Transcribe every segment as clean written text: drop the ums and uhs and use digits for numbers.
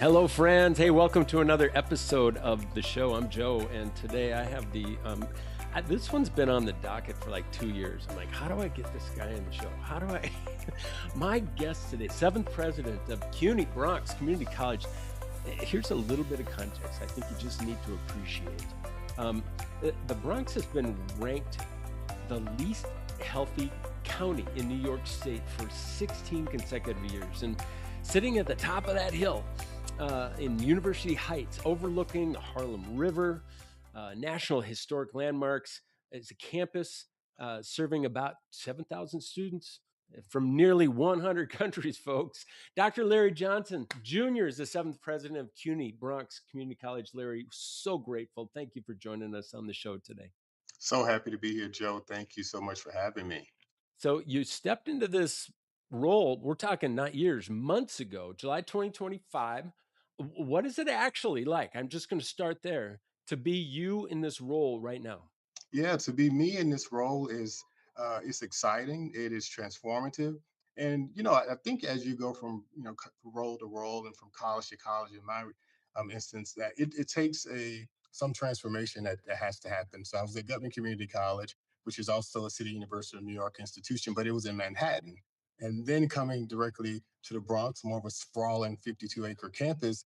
Hello, friends. Hey, welcome to another episode of the show. I'm Joe, and today I have this one's been on the docket for like 2 years. I'm like, how do I get this guy in the show? How do I? My guest today, seventh president of CUNY Bronx Community College. Here's a little bit of context. I think you just need to appreciate. The Bronx has been ranked the least healthy county in New York State for 16 consecutive years, and sitting at the top of that hill in University Heights, overlooking the Harlem River, national historic landmarks. It's a campus serving about 7,000 students from nearly 100 countries, folks. Dr. Larry Johnson Jr. is the seventh president of CUNY Bronx Community College. Larry, so grateful. Thank you for joining us on the show today. So happy to be here, Joe. Thank you so much for having me. So you stepped into this role, we're talking not years, months ago, July 2025. What is it actually like? I'm just going to start there to be you in this role right now. Yeah, to be me in this role is it's exciting. It is transformative, and I think as you go from role to role and from college to college, in my instance, that it takes a some transformation that has to happen. So I was at Gutman Community College, which is also a City University of New York institution, but it was in Manhattan, and then coming directly to the Bronx, more of a sprawling 52-acre campus.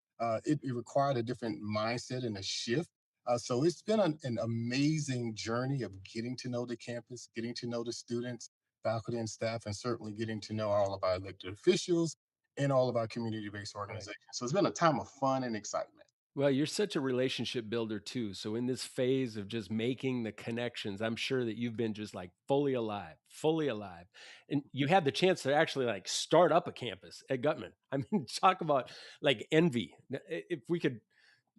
It required a different mindset and a shift, so it's been an amazing journey of getting to know the campus, getting to know the students, faculty, and staff, and certainly getting to know all of our elected officials and all of our community based Right. organizations. So it's been a time of fun and excitement. Well, you're such a relationship builder too. So in this phase of just making the connections, I'm sure that you've been just like fully alive, fully alive. And you had the chance to actually like start up a campus at Gutman. I mean, talk about like envy. If we could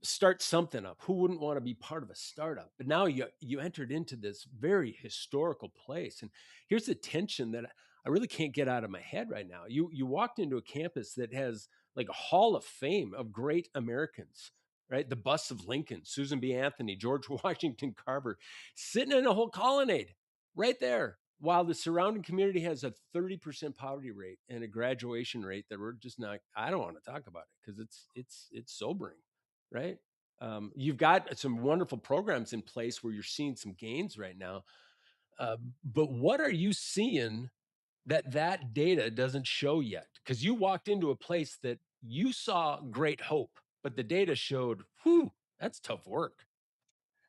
start something up. Who wouldn't want to be part of a startup? But now you entered into this very historical place, and here's the tension that I really can't get out of my head right now. You walked into a campus that has like a hall of fame of great Americans, right? The busts of Lincoln, Susan B. Anthony, George Washington Carver, sitting in a whole colonnade right there. While the surrounding community has a 30% poverty rate and a graduation rate that we're just not, I don't want to talk about it because it's sobering, right? You've got some wonderful programs in place where you're seeing some gains right now. But what are you seeing that data doesn't show yet? Because you walked into a place that you saw great hope, but the data showed, whew, that's tough work.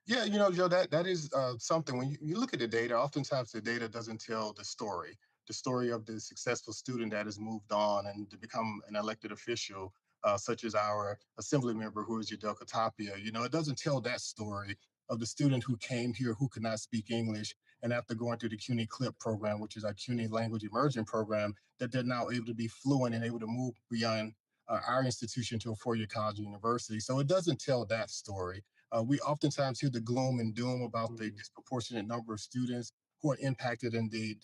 Yeah, Joe, that is something. When you look at the data, oftentimes the data doesn't tell the story of the successful student that has moved on and to become an elected official, such as our assembly member who is Yudelka Tapia. It doesn't tell that story of the student who came here who could not speak English, and after going through the CUNY CLIP program, which is our CUNY Language Immersion program, that they're now able to be fluent and able to move beyond our institution to a four-year college or university. So it doesn't tell that story. We oftentimes hear the gloom and doom about the Mm. disproportionate number of students who are impacted in the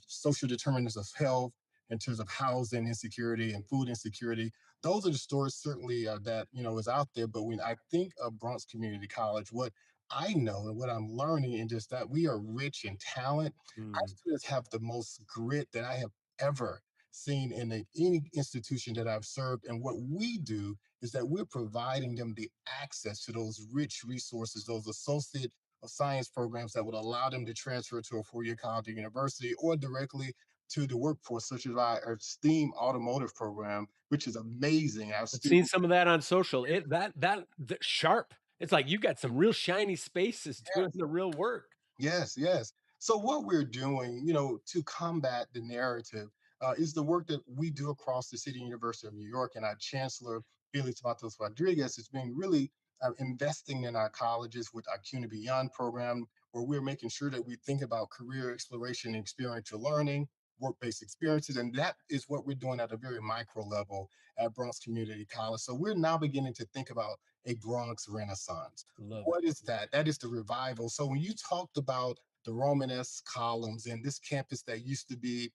social determinants of health in terms of housing insecurity and food insecurity. Those are the stories certainly that is out there. But when I think of Bronx Community College, what I know and what I'm learning is just that we are rich in talent. Our Mm. students have the most grit that I have ever seen in any institution that I've served. And what we do is that we're providing them the access to those rich resources, those associate of science programs that would allow them to transfer to a four-year college or university or directly to the workforce, such as our STEAM automotive program, which is amazing. Our I've seen students, some of that on social. That sharp. It's like you got some real shiny spaces doing the real work. yes, yes. So what we're doing, to combat the narrative, is the work that we do across the City University of New York, and our Chancellor Felix Matos Rodriguez has been really investing in our colleges with our CUNY Beyond program, where we're making sure that we think about career exploration and experiential learning, work-based experiences, and that is what we're doing at a very micro level at Bronx Community College. So we're now beginning to think about a Bronx Renaissance. Love it. What is that? That is the revival. So when you talked about the Romanesque columns and this campus that used to be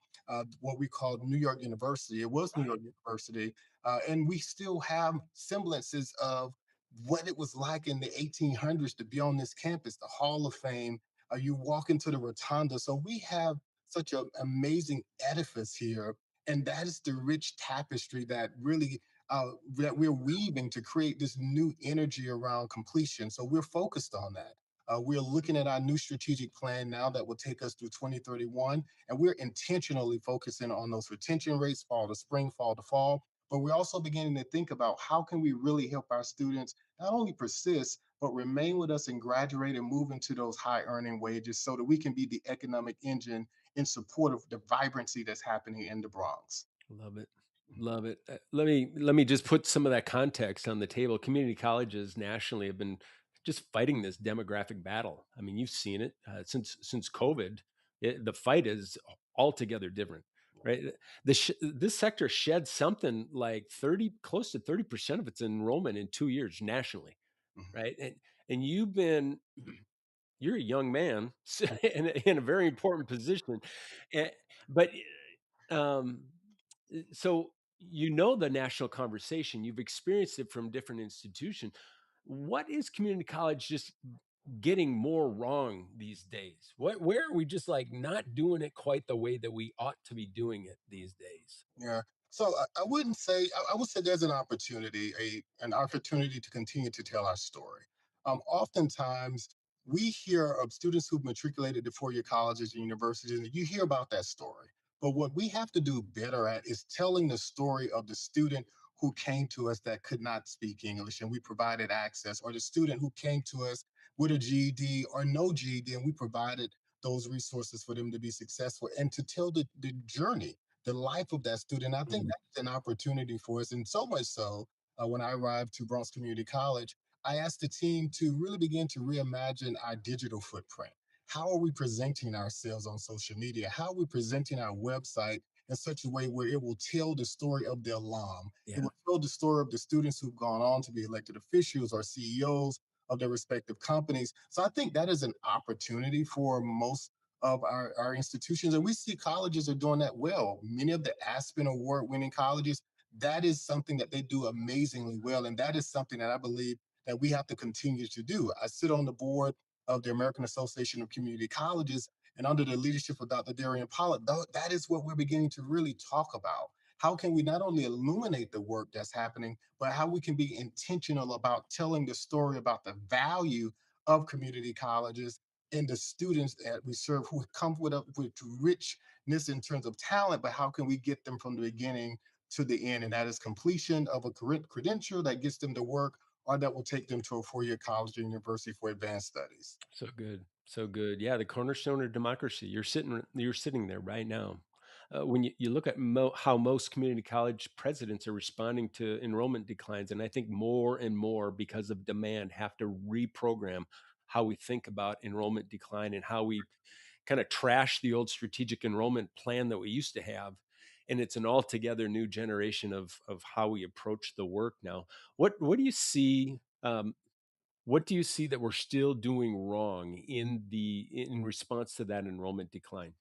what we called New York University, it was New York Right. University, and we still have semblances of what it was like in the 1800s to be on this campus, the Hall of Fame. You walk into the rotunda. So we have such an amazing edifice here. And that is the rich tapestry that really that we're weaving to create this new energy around completion. So we're focused on that. We're looking at our new strategic plan now that will take us through 2031, and we're intentionally focusing on those retention rates, fall to spring, fall to fall. But we're also beginning to think about how can we really help our students not only persist, but remain with us and graduate and move into those high earning wages so that we can be the economic engine in support of the vibrancy that's happening in the Bronx. Love it. Love it. Let me just put some of that context on the table. Community colleges nationally have been just fighting this demographic battle. I mean, you've seen it since COVID. The fight is altogether different, right? This sector shed something like 30, close to 30% of its enrollment in 2 years nationally, Mhm. right? And you're a young man in a very important position, eh, but um, so you know the national conversation. You've experienced it from different institutions. What is community college just getting more wrong these days? Where are we just like not doing it quite the way that we ought to be doing it these days? Yeah. So I wouldn't say I would say there's an opportunity to continue to tell our story. Oftentimes we hear of students who've matriculated to four-year colleges and universities, and you hear about that story. But what we have to do better at is telling the story of the student who came to us that could not speak English, and we provided access, or the student who came to us with a GED or no GED, and we provided those resources for them to be successful, and to tell the journey, the life of that student. I think Mhm. that's an opportunity for us. And so much so, when I arrived to Bronx Community College, I asked the team to really begin to reimagine our digital footprint. How are we presenting ourselves on social media? How are we presenting our website in such a way where it will tell the story of the alum? It Yeah. will tell the story of the students who've gone on to be elected officials or CEOs of their respective companies. So I think that is an opportunity for most of our institutions. And we see colleges are doing that well. Many of the Aspen Award winning colleges, that is something that they do amazingly well. And that is something that I believe that we have to continue to do. I sit on the board of the American Association of Community Colleges, and under the leadership of Dr. Darian Pollitt, that is what we're beginning to really talk about. How can we not only illuminate the work that's happening, but how we can be intentional about telling the story about the value of community colleges and the students that we serve who come with richness in terms of talent, but how can we get them from the beginning to the end? And that is completion of a credential that gets them to work or that will take them to a four-year college or university for advanced studies. So good. So good. Yeah, the cornerstone of democracy. You're sitting there right now. When you look at how most community college presidents are responding to enrollment declines, and I think more and more because of demand have to reprogram how we think about enrollment decline and how we kind of trash the old strategic enrollment plan that we used to have. And it's an altogether new generation of how we approach the work now. What do you see? What do you see that we're still doing wrong in response to that enrollment decline?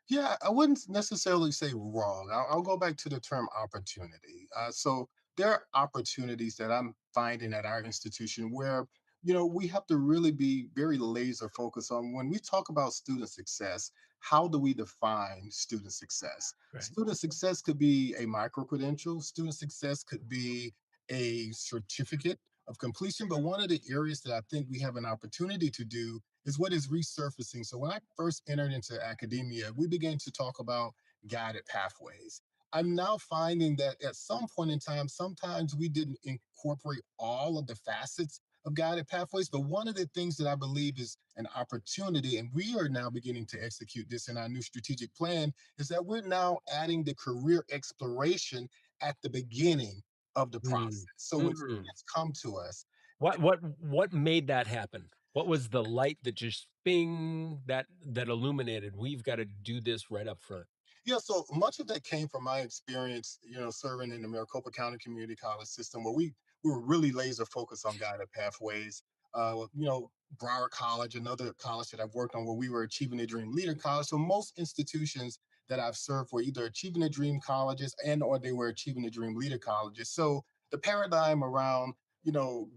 Yeah, I wouldn't necessarily say wrong. I'll go back to the term opportunity. So there are opportunities that I'm finding at our institution where, we have to really be very laser focused on when we talk about student success. How do we define student success? Right. Student success could be a micro credential. Student success could be a certificate of completion. But one of the areas that I think we have an opportunity to do is what is resurfacing. So when I first entered into academia, we began to talk about guided pathways. I'm now finding that at some point in time, sometimes we didn't incorporate all of the facets of guided pathways. But one of the things that I believe is an opportunity, and we are now beginning to execute this in our new strategic plan, is that we're now adding the career exploration at the beginning of the process. Mm. So when Mm. students come to us, What made that happen? What was the light that just bing that illuminated, "We've gotta do this right up front." yeah, so much of that came from my experience, serving in the Maricopa County Community College system, where we were really laser focused on guided pathways. Broward College, another college that I've worked on, where we were Achieving the Dream Leader College. So most institutions that I've served were either Achieving the Dream colleges and or they were Achieving the Dream Leader colleges. So the paradigm around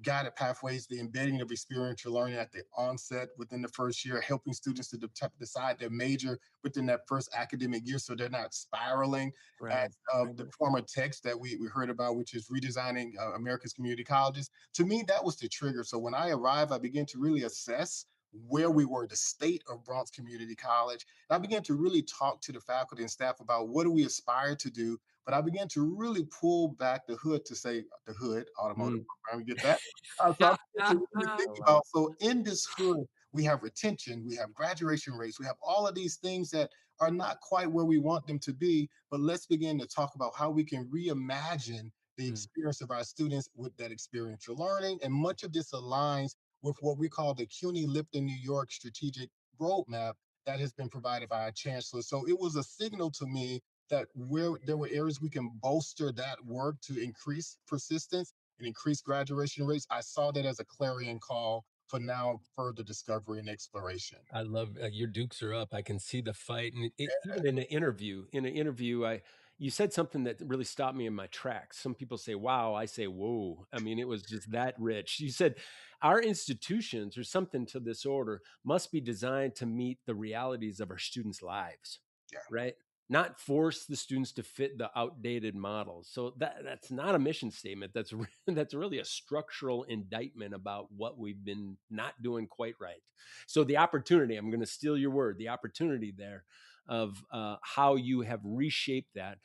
guided pathways, the embedding of experiential learning at the onset within the first year, helping students to decide their major within that first academic year so they're not spiraling. Right. As Right. the former text that we heard about, which is redesigning America's community colleges, to me, that was the trigger. So when I arrived, I began to really assess where we were, the state of Bronx Community College. And I began to really talk to the faculty and staff about what do we aspire to do. But I began to really pull back the hood to say the hood, automotive Mm. program, you get that? So I began to really I think love it. about, so in this hood, we have retention, we have graduation rates, we have all of these things that are not quite where we want them to be. But let's begin to talk about how we can reimagine the Mm. experience of our students with that experiential learning. And much of this aligns with what we call the CUNY Lipton, New York strategic roadmap that has been provided by our chancellor. So it was a signal to me that where there were areas we can bolster that work to increase persistence and increase graduation rates. I saw that as a clarion call for now further discovery and exploration. I love your Dukes are up. I can see the fight, and even in an interview, I you said something that really stopped me in my tracks. Some people say "wow," I say "whoa." I mean, it was just that rich. You said our institutions, or something to this order, must be designed to meet the realities of our students' lives, Yeah, right? Not force the students to fit the outdated models. So that's not a mission statement. That's that's really a structural indictment about what we've been not doing quite right. So the opportunity, I'm going to steal your word, the opportunity there of how you have reshaped that.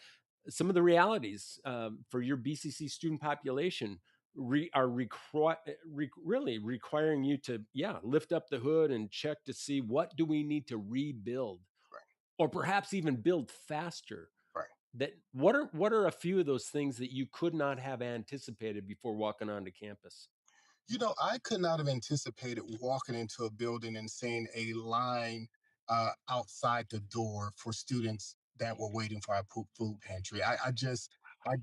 Some of the realities for your BCC student population are really requiring you to, yeah, lift up the hood and check to see what do we need to rebuild, right, or perhaps even build faster. right. That what are a few of those things that you could not have anticipated before walking onto campus? I could not have anticipated walking into a building and seeing a line outside the door for students that were waiting for our food pantry. I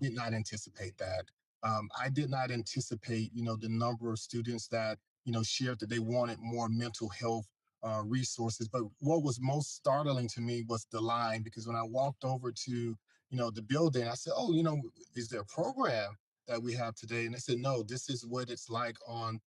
did not anticipate that. I did not anticipate, the number of students that, shared that they wanted more mental health resources. But what was most startling to me was the line, because when I walked over to, the building, I said, oh, is there a program that we have today? And they said, no, this is what it's like on,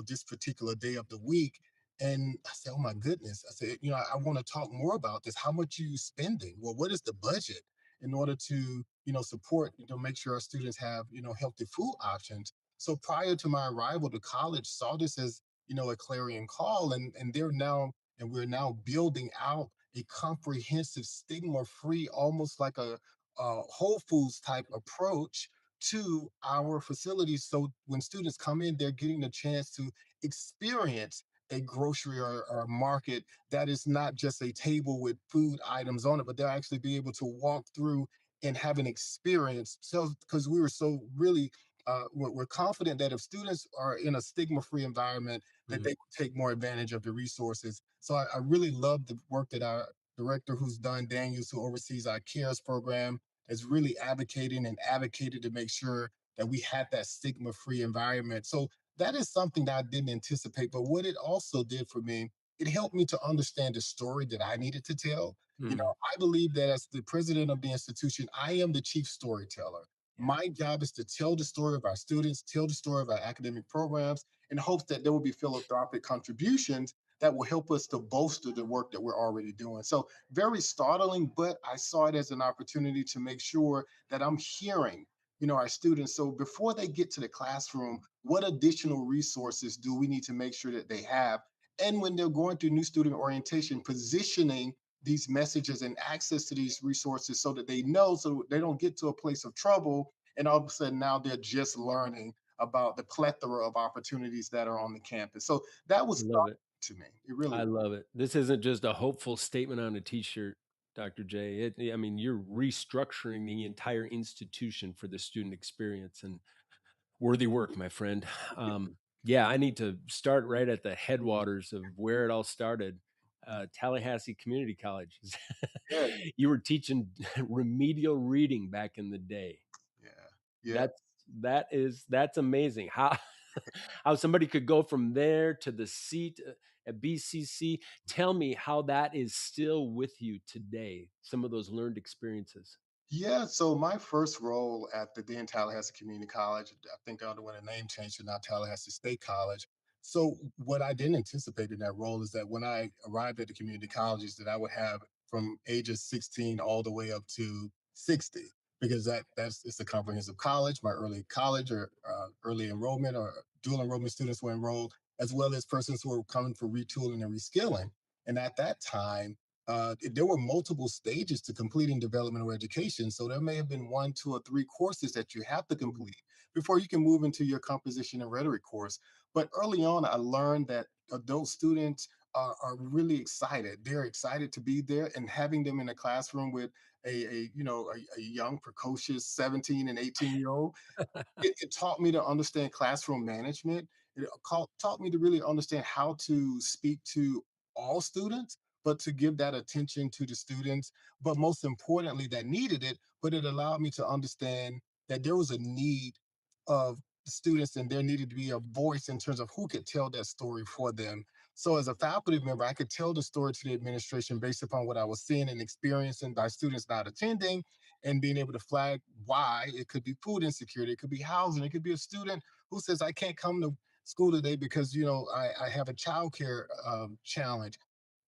this particular day of the week. And I said, oh my goodness. I said, I want to talk more about this. How much are you spending? Well, what is the budget in order to, support, make sure our students have, healthy food options? So prior to my arrival, the college saw this as, a clarion call, and we're now building out a comprehensive stigma-free, almost like a Whole Foods type approach to our facilities. So when students come in, they're getting a chance to experience a grocery or market that is not just a table with food items on it, but they'll actually be able to walk through and have an experience. So, because we were so really, we're confident that if students are in a stigma-free environment, that Mm. they will take more advantage of the resources. So, I really love the work that our director, who's done, Daniels, who oversees our CARES program, is really advocating and advocated to make sure that we had that stigma free environment. So that is something that I didn't anticipate. But what it also did for me, it helped me to understand the story that I needed to tell. Mm. I believe that as the president of the institution, I am the chief storyteller. Yeah. My job is to tell the story of our students, tell the story of our academic programs, in hopes that there will be philanthropic contributions that will help us to bolster the work that we're already doing. So very startling, but I saw it as an opportunity to make sure that I'm hearing, our students. So before they get to the classroom, what additional resources do we need to make sure that they have? And when they're going through new student orientation, positioning these messages and access to these resources so that they know, so they don't get to a place of trouble and all of a sudden now they're just learning about the plethora of opportunities that are on the campus. So that was I love it. startling to me. It really I was. love it. This isn't just a hopeful statement on a T-shirt, Dr. J. I mean, you're restructuring the entire institution for the student experience, and worthy work, my friend. Yeah, I need to start right at the headwaters of where it all started. Tallahassee Community College. Yeah, You were teaching remedial reading back in the day. yeah, yeah. That's amazing. How how somebody could go from there to the seat at BCC. Tell me how that is still with you today. Some of those learned experiences. Yeah, so my first role at the then Tallahassee Community College, I think I underwent a name change to now Tallahassee State College. So what I didn't anticipate in that role is that when I arrived at the community colleges, that I would have from ages 16 all the way up to 60, because that's it's a comprehensive college. My early college or early enrollment or dual enrollment students were enrolled, as well as persons who were coming for retooling and reskilling. And at that time, there were multiple stages to completing developmental education. So there may have been one, two, or three courses that you have to Mm. complete before you can move into your composition and rhetoric course. But early on, I learned that adult students are really excited. They're excited to be there, and having them in a classroom with a young, precocious 17 and 18-year old, it taught me to understand classroom management. Taught me to really understand how to speak to all students, but to give that attention to the students, but most importantly, that needed it. But it allowed me to understand that there was a need of the students, and there needed to be a voice in terms of who could tell that story for them. So, as a faculty member, I could tell the story to the administration based upon what I was seeing and experiencing by students not attending, and being able to flag why. It could be food insecurity, it could be housing, it could be a student who says, I can't come to school today because I have a childcare challenge.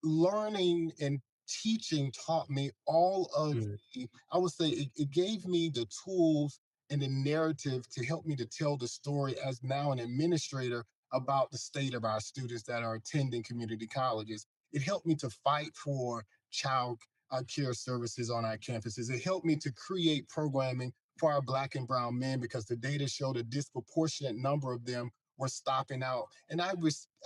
Learning and teaching taught me all of Mm. I would say it gave me the tools and the narrative to help me to tell the story as now an administrator about the state of our students that are attending community colleges. It helped me to fight for child care services on our campuses. It helped me to create programming for our Black and brown men, because the data showed a disproportionate number of them were stopping out. And I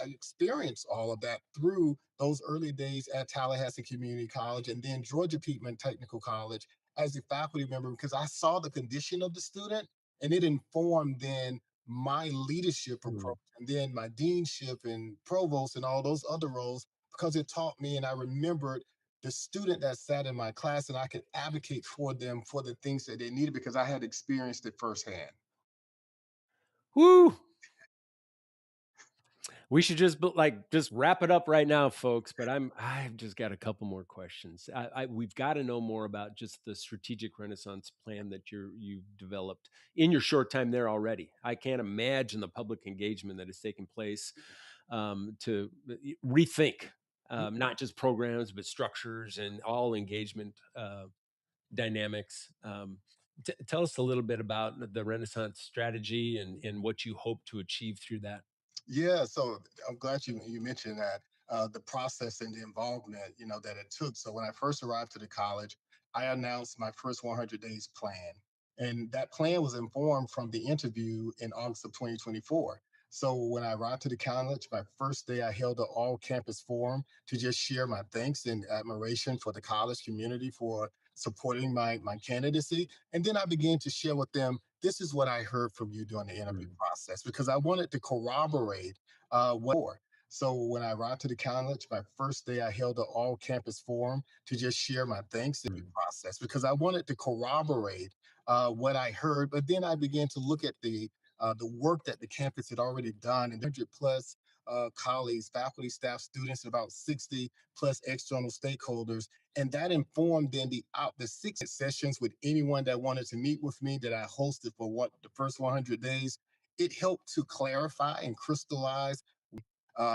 experienced all of that through those early days at Tallahassee Community College and then Georgia Peatman Technical College as a faculty member, because I saw the condition of the student, and it informed then my leadership Mm. approach and then my deanship and provost and all those other roles, because it taught me, and I remembered the student that sat in my class, and I could advocate for them for the things that they needed because I had experienced it firsthand. Woo! We should just wrap it up right now, folks. But I've just got a couple more questions. We've got to know more about just the strategic renaissance plan that you've developed in your short time there already. I can't imagine the public engagement that has taken place to rethink not just programs but structures and all engagement dynamics. Tell us a little bit about the Renaissance strategy and what you hope to achieve through that. Yeah, so I'm glad you mentioned that, the process and the involvement, that it took. So when I first arrived to the college, I announced my first 100 days plan, and that plan was informed from the interview in August of 2024. So when I arrived to the college, my first day, I held an all-campus forum to just share my thanks and admiration for the college community for supporting my candidacy, and then I began to share with them, this is what I heard from you during the interview Mm. process, because I wanted to corroborate what. So when I arrived to the college, my first day, I held an all-campus forum to just share my thanks in the Mm. process, because I wanted to corroborate what I heard. But then I began to look at the work that the campus had already done, and 100 plus colleagues, faculty, staff, students, and about 60 plus external stakeholders, and that informed then the 6 sessions with anyone that wanted to meet with me that I hosted for what the first 100 days. It helped to clarify and crystallize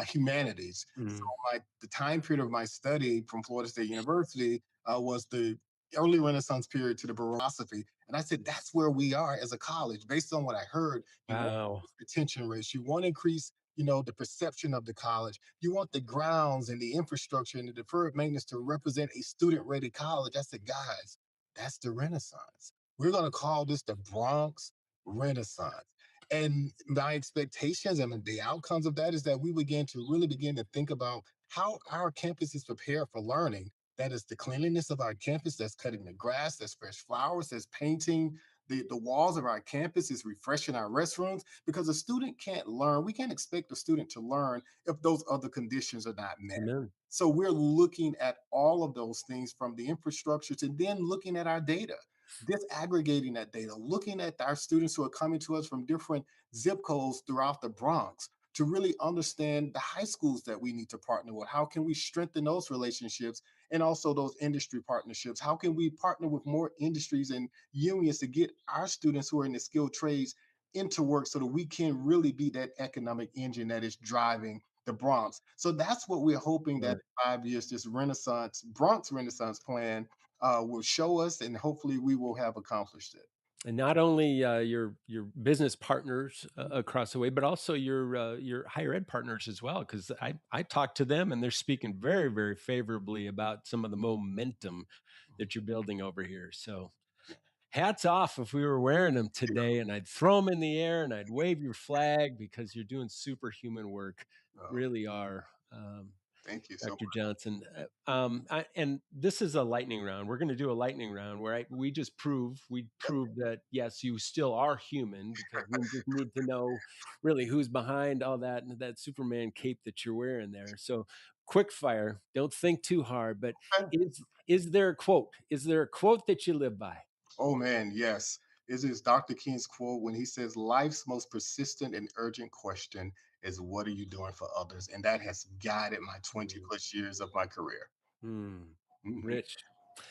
humanities. So Mm. the time period of my study from Florida State University was the early Renaissance period to the Baroque philosophy. And I said, that's where we are as a college. Based on what I heard, you want Wow. retention rates, you want to increase, the perception of the college. You want the grounds and the infrastructure and the deferred maintenance to represent a student-ready college. I said, guys, that's the Renaissance. We're going to call this the Bronx Renaissance. And my expectations and the outcomes of that is that we begin to think about how our campus is prepared for learning. That is the cleanliness of our campus, that's cutting the grass, that's fresh flowers, that's painting the walls of our campus, is refreshing our restrooms, because a student can't learn. We can't expect a student to learn if those other conditions are not met. Amen. So we're looking at all of those things from the infrastructures and then looking at our data, disaggregating that data, looking at our students who are coming to us from different zip codes throughout the Bronx, to really understand the high schools that we need to partner with. How can we strengthen those relationships and also those industry partnerships? How can we partner with more industries and unions to get our students who are in the skilled trades into work so that we can really be that economic engine that is driving the Bronx? So that's what we're hoping that Right. in 5 years, this Renaissance, Bronx Renaissance plan will show us, and hopefully we will have accomplished it. And not only, your business partners across the way, but also your higher ed partners as well. Because I talked to them, and they're speaking very, very favorably about some of the momentum that you're building over here. So hats off if we were wearing them today, and I'd throw them in the air and I'd wave your flag because you're doing superhuman work. Oh, Really are. thank you so Dr. much. Johnson. And this is a lightning round. We're going to do a lightning round where we Yep. prove that yes, you still are human because we just need to know really who's behind all that Superman cape that you're wearing there. So quick fire, don't think too hard, but is there a quote? Is there a quote that you live by? Oh man, yes. This is Dr. King's quote when he says, "Life's most persistent and urgent question is what are you doing for others?" And that has guided my 20 Mm, plus years of my career. mm, Mhm. rich.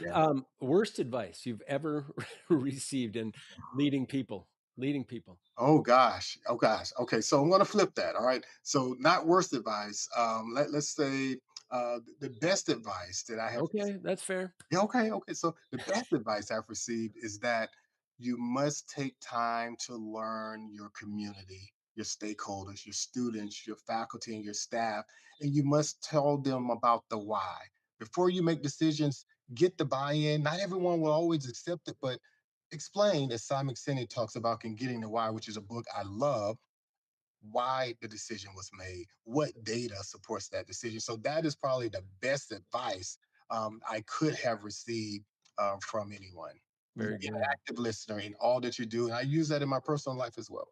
Yeah. Worst advice you've ever received in leading people? Leading people. Oh gosh. Oh gosh. Okay. So I'm going to flip that. All right. So not worst advice. Let's say the best advice that I have. Okay, that's fair. Yeah, okay, okay. So the best advice I've received is that you must take time to learn your community, your stakeholders, your students, your faculty, and your staff, and you must tell them about the why. Before you make decisions, get the buy-in. Not everyone will always accept it, but explain, as Simon Sinek talks about in Getting the Why, which is a book I love, why the decision was made, what data supports that decision. So that is probably the best advice I could have received from anyone. Be Very an good. active listener in all that you do, and I use that in my personal life as well.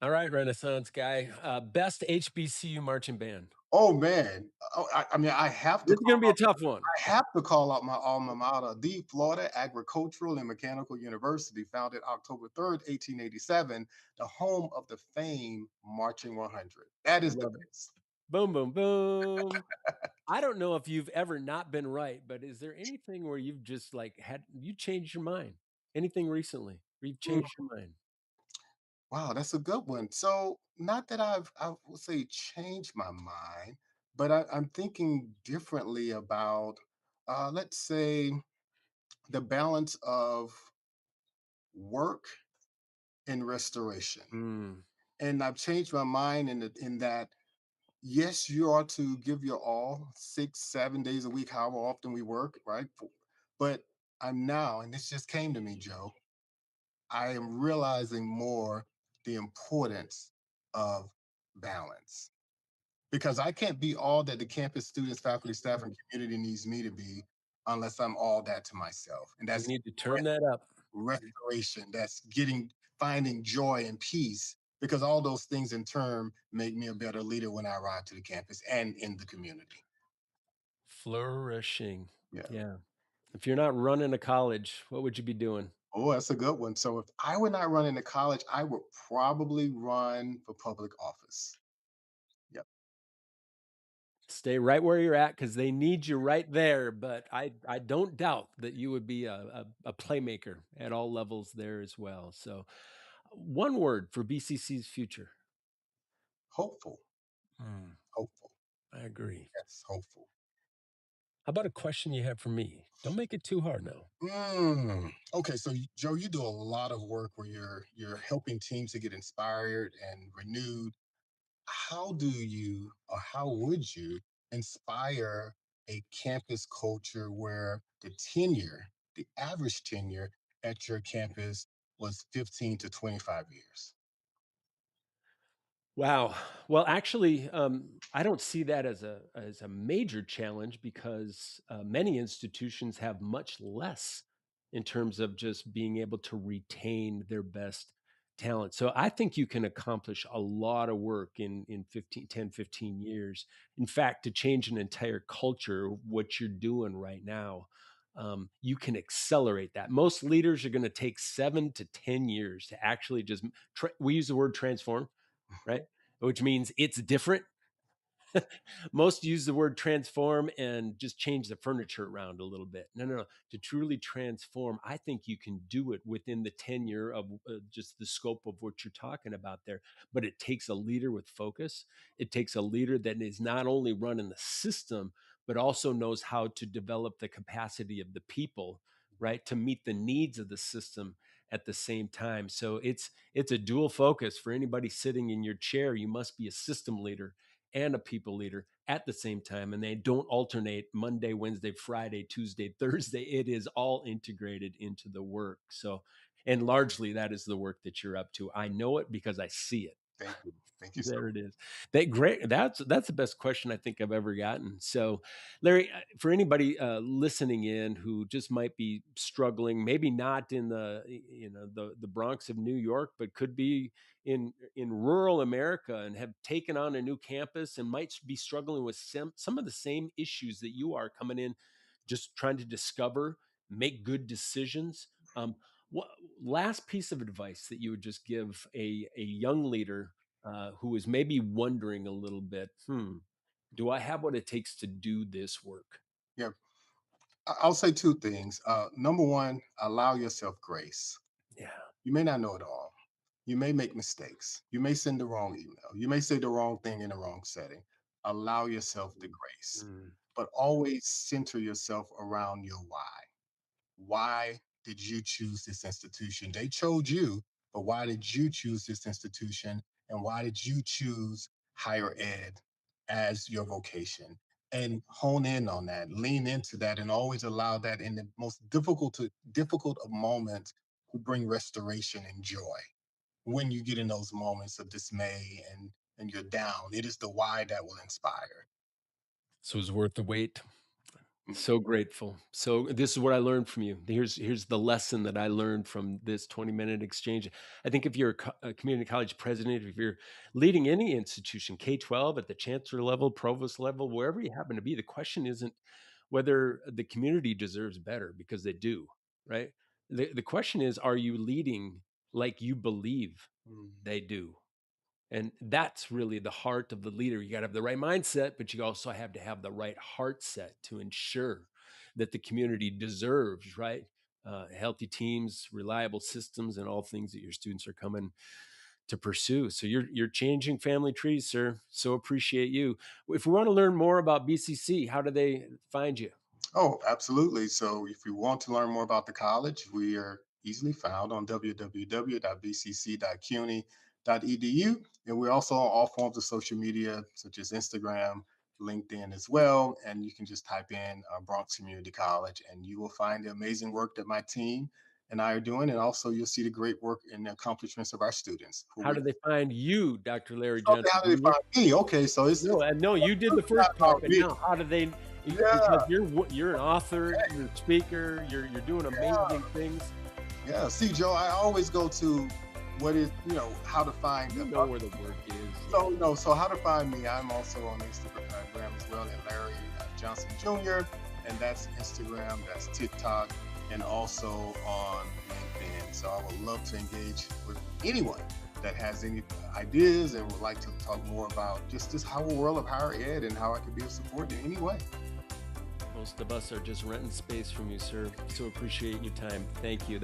All right, Renaissance guy. Best HBCU marching band. Oh man, oh, I mean, I have to This is call gonna be a tough one. I have to call out my alma mater, the Florida Agricultural and Mechanical University, founded October 3rd, 1887, the home of the famed Marching 100. That is the Love it. best. Boom, boom, boom. I don't know if you've ever not been right, but is there anything where you've just like had you changed your mind? Anything recently where you've changed your mind? Wow, that's a good one. So, not that I would say changed my mind, but I'm thinking differently about, let's say, the balance of work and restoration. Mm, And I've changed my mind in that, yes, you are to give your all 6, 7 days a week, however often we work, right? But I'm now, and this just came to me, Joe. I am realizing more the importance of balance because I can't be all that the campus students, faculty, staff, and mm. community needs me to be unless I'm all that to myself. And You that's need to turn that up. restoration. That's finding joy and peace because all those things in turn make me a better leader when I arrive to the campus and in the community. Flourishing. Yeah. Yeah. If you're not running a college, what would you be doing? Oh, that's a good one. So if I were not running to college, I would probably run for public office. Yep. Stay right where you're at because they need you right there. But I don't doubt that you would be a playmaker at all levels there as well. So, one word for BCC's future. Hopeful. Mm, Hopeful. I agree. Yes, hopeful. How about a question you have for me? Don't make it too hard now. Okay, so Joe, you do a lot of work where you're helping teams to get inspired and renewed. How do you, or how would you inspire a campus culture where the average tenure at your campus was 15 to 25 years? Wow. Well, actually, I don't see that as a major challenge because many institutions have much less in terms of just being able to retain their best talent. So I think you can accomplish a lot of work in 10, 15 years. In fact, to change an entire culture, what you're doing right now, you can accelerate that. Most leaders are going to take 7 to 10 years to actually just, we use the word transform, right? which means it's different. Most use the word transform and just change the furniture around a little bit. No, no, no. To truly transform, I think you can do it within the tenure of just the scope of what you're talking about there. But it takes a leader with focus. It takes a leader that is not only running the system, but also knows how to develop the capacity of the people, right, to meet the needs of the system at the same time. So it's a dual focus for anybody sitting in your chair. You must be a system leader and a people leader at the same time. And they don't alternate Monday, Wednesday, Friday, Tuesday, Thursday. It is all integrated into the work. So, and largely that is the work that you're up to. I know it because I see it. Thank you. Thank you so There it is. That great. That's the best question I think I've ever gotten. So, Larry, for anybody listening in who just might be struggling, maybe not in the Bronx of New York, but could be in rural America and have taken on a new campus and might be struggling with some of the same issues that you are coming in, just trying to discover, make good decisions. What last piece of advice that you would just give a young leader who is maybe wondering a little bit, do I have what it takes to do this work? yeah. I'll say two things. Number one, allow yourself grace. Yeah. You may not know it all. You may make mistakes. You may send the wrong email. You may say the wrong thing in the wrong setting. Allow yourself the grace, Mm. but always center yourself around your why. Why did you choose this institution? They chose you, but why did you choose this institution? And why did you choose higher ed as your vocation? And hone in on that, lean into that, and always allow that in the most difficult of moments to bring restoration and joy. When you get in those moments of dismay and you're down, it is the why that will inspire. So it's worth the wait. Mm. So grateful. So this is what I learned from you. Here's the lesson that I learned from this 20-minute exchange. I think if you're a community college president, if you're leading any institution, K-12 at the chancellor level, provost level, wherever you happen to be, the question isn't whether the community deserves better, because they do, right? The question is, are you leading like you believe Mm. they do? And that's really the heart of the leader. You got to have the right mindset, but you also have to have the right heart set to ensure that the community deserves, right? Healthy teams, reliable systems, and all things that your students are coming to pursue. So you're changing family trees, sir. So appreciate you. If we want to learn more about BCC, how do they find you? Oh, absolutely. So if you want to learn more about the college, we are easily found on www.bcc.cuny.edu. And we're also on all forms of social media, such as Instagram, LinkedIn as well. And you can just type in Bronx Community College and you will find the amazing work that my team and I are doing. And also you'll see the great work and the accomplishments of our students who How we do they find you, Dr. Larry okay, how Johnson? do they find me? Okay, so No, no, you did the not first part, about but me. now how do they because Yeah, you're an author, you're a speaker, you're doing yeah. amazing things. Yeah, see, Joe, I always go to what is, how to find You the know where the work is, so yeah. no, so how to find me. I'm also on Instagram as well at Larry Johnson Jr. And that's Instagram, that's TikTok, and also on LinkedIn. So I would love to engage with anyone that has any ideas and would like to talk more about just this how world of higher ed and how I can be of support in any way. Most of us are just renting space from you, sir. So appreciate your time. Thank you.